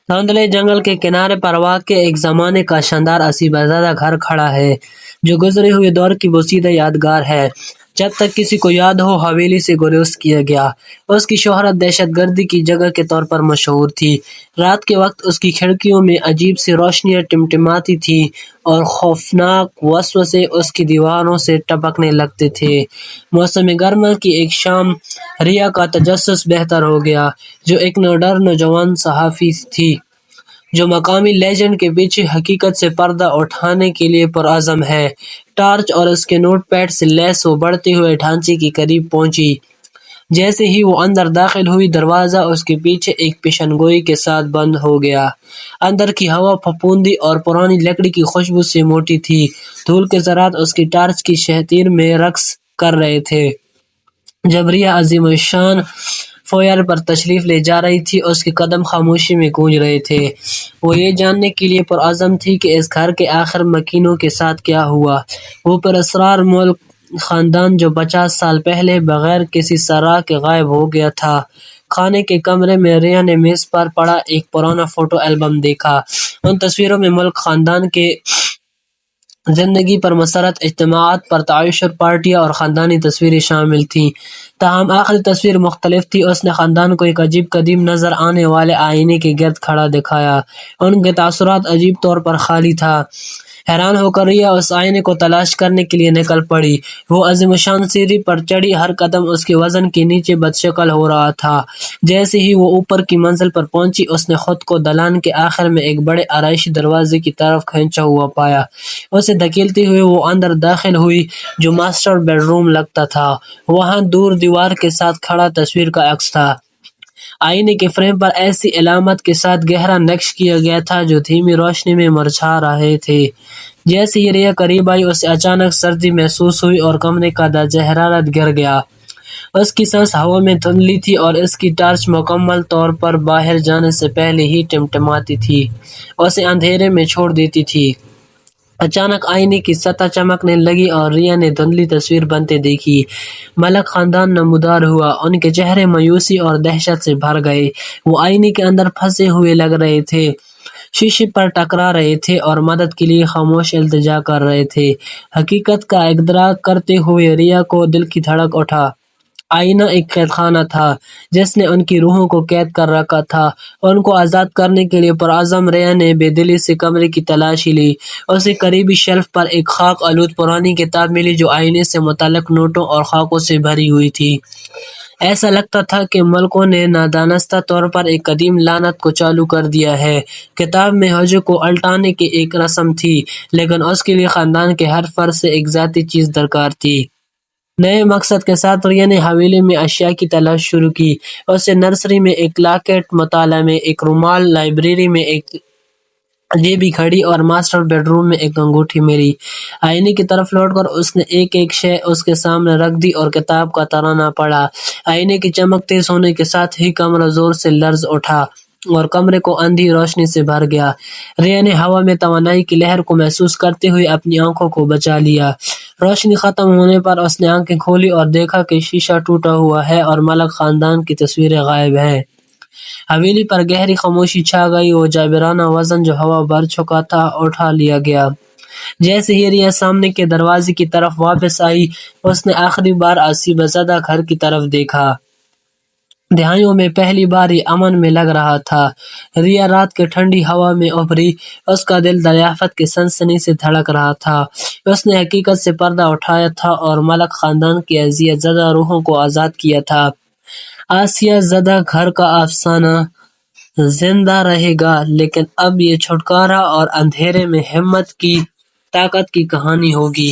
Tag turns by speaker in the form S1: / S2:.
S1: دھندلے جنگل کے کنارے پر واقع ایک زمانے کا شاندار اسیبزادہ گھر کھڑا ہے جو گزرے ہوئے دور کی بوسیدہ یادگار ہے۔ جب تک کسی کو یاد ہو، حویلی سے گریز کیا گیا۔ اس کی شہرت دہشت گردی کی جگہ کے طور پر مشہور تھی۔ رات کے وقت اس کی کھڑکیوں میں عجیب سی روشنیاں ٹمٹماتی تھیں اور خوفناک وسوسے اس کی دیواروں سے ٹپکنے لگتے تھے۔ موسم گرما کی ایک شام، ریا کا تجسس بہتر ہو گیا، جو ایک نڈر نوجوان صحافی تھی جو مقامی لیجنڈ کے پیچھے حقیقت سے پردہ اٹھانے کے لیے پرعزم ہے۔ ٹارچ اور اس کے نوٹ پیڈ سے لیس وہ بڑھتے ہوئے ڈھانچے کے قریب پہنچی۔ جیسے ہی وہ اندر داخل ہوئی، دروازہ اس کے پیچھے ایک پیشن گوئی کے ساتھ بند ہو گیا۔ اندر کی ہوا پھپھوندی اور پرانی لکڑی کی خوشبو سے موٹی تھی۔ دھول کے ذرات اس کی ٹارچ کی شہتیر میں رقص کر رہے تھے۔ جب ریا عظیم الشان فوائر پر تشریف لے جا رہی تھی، اس کے قدم خاموشی میں گونج رہے تھے۔ وہ یہ جاننے کے لیے پرعزم تھی کہ اس گھر کے آخر مکینوں کے ساتھ کیا ہوا۔ وہ پراسرار ملک خاندان جو 50 سال پہلے بغیر کسی صراح کے غائب ہو گیا تھا۔ کھانے کے کمرے میں ریا نے میز پر پڑا ایک پرانا فوٹو البم دیکھا۔ ان تصویروں میں ملک خاندان کے زندگی پر مسرت، اجتماعات پر تعاشر، پارٹیاں اور خاندانی تصویریں شامل تھیں۔ تاہم آخری تصویر مختلف تھی۔ اس نے خاندان کو ایک عجیب قدیم نظر آنے والے آئینے کے گرد کھڑا دکھایا۔ ان کے تاثرات عجیب طور پر خالی تھا۔ حیران ہو کر ریا اس آئینے کو تلاش کرنے کے لیے نکل پڑی۔ وہ عظیم الشان سیڑھی پر چڑھی، ہر قدم اس کے وزن کے نیچے بدشکل ہو رہا تھا۔ جیسے ہی وہ اوپر کی منزل پر پہنچی، اس نے خود کو دلان کے آخر میں ایک بڑے آرائشی دروازے کی طرف کھینچا ہوا پایا۔ اسے دھکیلتے ہوئے وہ اندر داخل ہوئی، جو ماسٹر بیڈ روم لگتا تھا۔ وہاں دور دیوار کے ساتھ کھڑا تصویر کا عکس تھا۔ آئینے کے فریم پر ایسی علامت کے ساتھ گہرا نقش کیا گیا تھا جو دھیمی روشنی میں مرجھا رہے تھے۔ جیسے ہی ریا قریب آئی، اسے اچانک سردی محسوس ہوئی اور کمرے کا درجہ حرارت گر گیا۔ اس کی سانس ہوا میں دھندلی تھی اور اس کی ٹارچ مکمل طور پر باہر جانے سے پہلے ہی ٹمٹماتی تھی، اسے اندھیرے میں چھوڑ دیتی تھی۔ اچانک آئینے کی سطح چمکنے لگی اور ریا نے دھندلی تصویر بنتے دیکھی۔ ملک خاندان نمودار ہوا، ان کے چہرے مایوسی اور دہشت سے بھر گئے۔ وہ آئینے کے اندر پھنسے ہوئے لگ رہے تھے، شیشے پر ٹکرا رہے تھے اور مدد کے لیے خاموش التجا کر رہے تھے۔ حقیقت کا ادراک کرتے ہوئے ریا کو دل کی دھڑک اٹھا۔ آئینہ ایک قید خانہ تھا جس نے ان کی روحوں کو قید کر رکھا تھا۔ ان کو آزاد کرنے کے لیے پرعزم ریا نے بے دلی سے کمرے کی تلاشی لی۔ اسے قریبی شیلف پر ایک خاک آلود پرانی کتاب ملی جو آئینے سے متعلق نوٹوں اور خاکوں سے بھری ہوئی تھی۔ ایسا لگتا تھا کہ ملکوں نے نادانستہ طور پر ایک قدیم لعنت کو چالو کر دیا ہے۔ کتاب میں حجوں کو الٹانے کی ایک رسم تھی، لیکن اس کے لیے خاندان کے ہر فرد سے ایک ذاتی چیز درکار تھی۔ نئے مقصد کے ساتھ ریا نے حویلی میں اشیاء کی تلاش شروع کی۔ اسے نرسری میں ایک لاکٹ، مطالعہ میں ایک رومال، لائبریری میں ایک جیبی گھڑی اور ماسٹر بیڈ روم میں ایک انگوٹھی ملی۔ آئینے کی طرف لوٹ کر اس نے ایک ایک شے اس کے سامنے رکھ دی اور کتاب کا ترانہ پڑھا۔ آئینے کی چمک تیز ہونے کے ساتھ ہی کمرہ زور سے لرز اٹھا اور کمرے کو اندھی روشنی سے بھر گیا۔ ریا نے ہوا میں توانائی کی لہر کو محسوس کرتے ہوئے اپنی آنکھوں کو بچا لیا۔ روشنی ختم ہونے پر اس نے آنکھیں کھولی اور دیکھا کہ شیشہ ٹوٹا ہوا ہے اور ملک خاندان کی تصویریں غائب ہیں۔ حویلی پر گہری خاموشی چھا گئی۔ وہ جابرانہ وزن جو ہوا بھر چکا تھا اٹھا لیا گیا۔ جیسے ہی ریا سامنے کے دروازے کی طرف واپس آئی، اس نے آخری بار اسیبزادہ گھر کی طرف دیکھا۔ دہائیوں میں پہلی بار یہ امن میں لگ رہا تھا۔ ریا رات کے ٹھنڈی ہوا میں ابھری، اس کا دل دریافت کی سنسنی سے دھڑک رہا تھا۔ اس نے حقیقت سے پردہ اٹھایا تھا اور ملک خاندان کی اذیت زدہ روحوں کو آزاد کیا تھا۔ آسیہ زدہ گھر کا افسانہ زندہ رہے گا، لیکن اب یہ چھٹکارا اور اندھیرے میں ہمت کی طاقت کی کہانی ہوگی۔